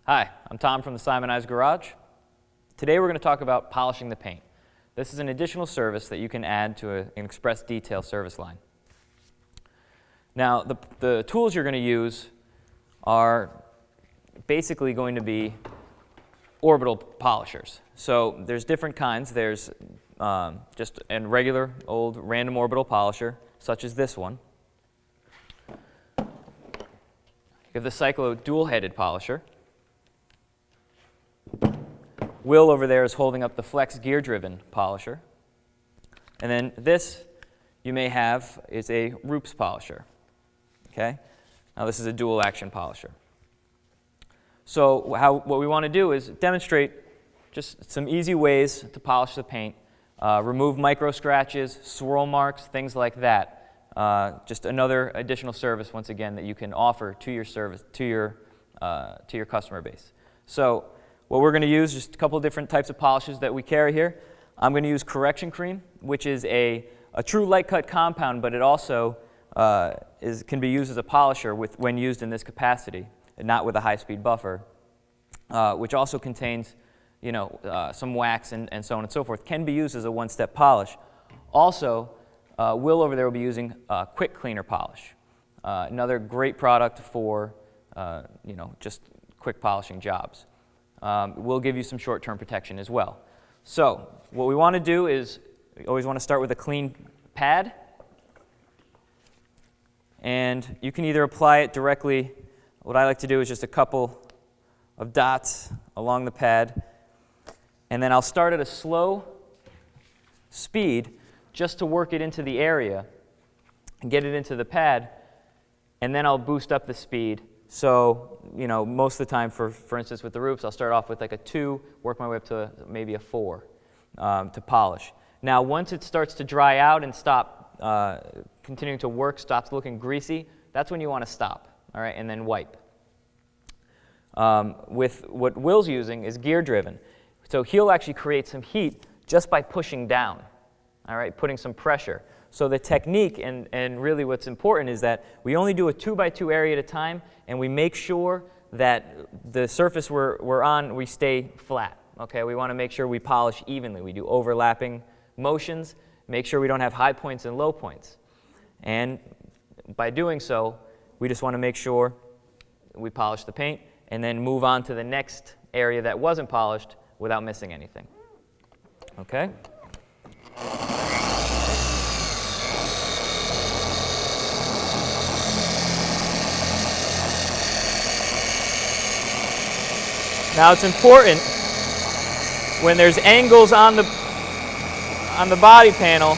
Hi, I'm Tom from the Simoniz Garage. Today we're going to talk about polishing the paint. This is an additional service that you can add to an express detail service line. Now, the tools you're going to use are basically going to be orbital polishers. So there's different kinds. There's just a regular old random orbital polisher, such as this one. You have the cyclo dual-headed polisher. Will over there is holding up the flex gear-driven polisher. And then this you may have is a Roops polisher. Okay? Now this is a dual-action polisher. So what we want to do is demonstrate just some easy ways to polish the paint, remove micro scratches, swirl marks, things like that. Just another additional service, once again, that you can offer to your service to your customer base. So what we're going to use, just a couple of different types of polishes that we carry here. I'm going to use Corrección cream, which is a true light cut compound, but it also can be used as a polisher when used in this capacity, and not with a high-speed buffer, which also contains some wax and so on and so forth. Can be used as a one-step polish. Also, Will over there will be using quick cleaner polish, another great product for just quick polishing jobs. We'll give you some short-term protection as well. So what we want to do is we always want to start with a clean pad. And you can either apply it directly. What I like to do is just a couple of dots along the pad. And then I'll start at a slow speed just to work it into the area and get it into the pad. And then I'll boost up the speed. So, most of the time, for instance, with the Roops, I'll start off with like a 2, work my way up to maybe a 4 to polish. Now, once it starts to dry out and stop continuing to work, stops looking greasy, that's when you want to stop, all right, and then wipe. With what Will's using is gear-driven. So he'll actually create some heat just by pushing down, all right, putting some pressure. So the technique and really what's important is that we only do a 2x2 area at a time, and we make sure that the surface we're on, we stay flat. Okay, we want to make sure we polish evenly. We do overlapping motions, make sure we don't have high points and low points. And by doing so, we just want to make sure we polish the paint and then move on to the next area that wasn't polished without missing anything. Okay? Now it's important when there's angles on the body panel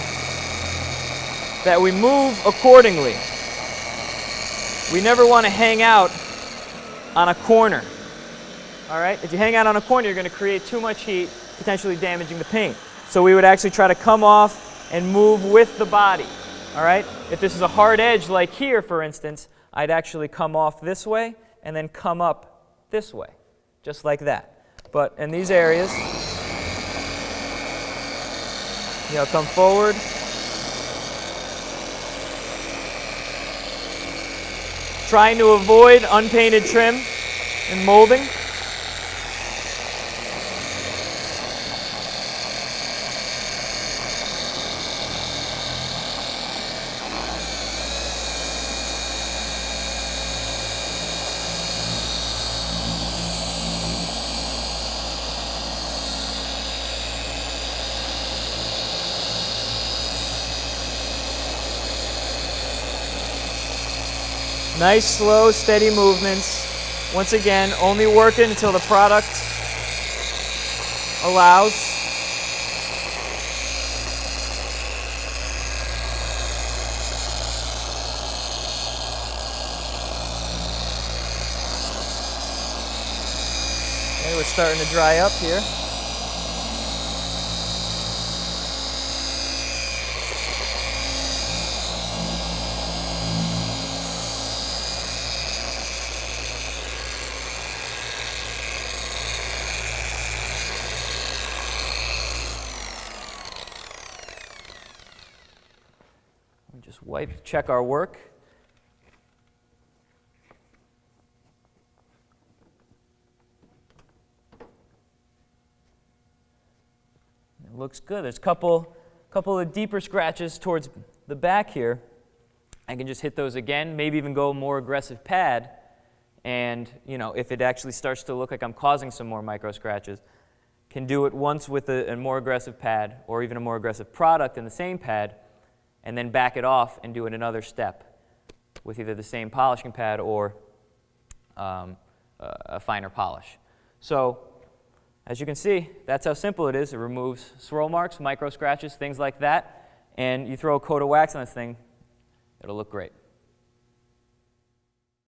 that we move accordingly. We never want to hang out on a corner. All right? If you hang out on a corner, you're going to create too much heat, potentially damaging the paint. So we would actually try to come off and move with the body. All right? If this is a hard edge like here, for instance, I'd actually come off this way and then come up this way. Just like that. But in these areas, come forward. Trying to avoid unpainted trim and molding. Nice, slow, steady movements. Once again, only working until the product allows. Okay, we're starting to dry up here. Just wipe, check our work. It looks good. There's a couple of deeper scratches towards the back here. I can just hit those again, maybe even go more aggressive pad. And, if it actually starts to look like I'm causing some more micro scratches, can do it once with a more aggressive pad or even a more aggressive product in the same pad, and then back it off and do it another step with either the same polishing pad or a finer polish. So, as you can see, that's how simple it is. It removes swirl marks, micro scratches, things like that, and you throw a coat of wax on this thing, it'll look great.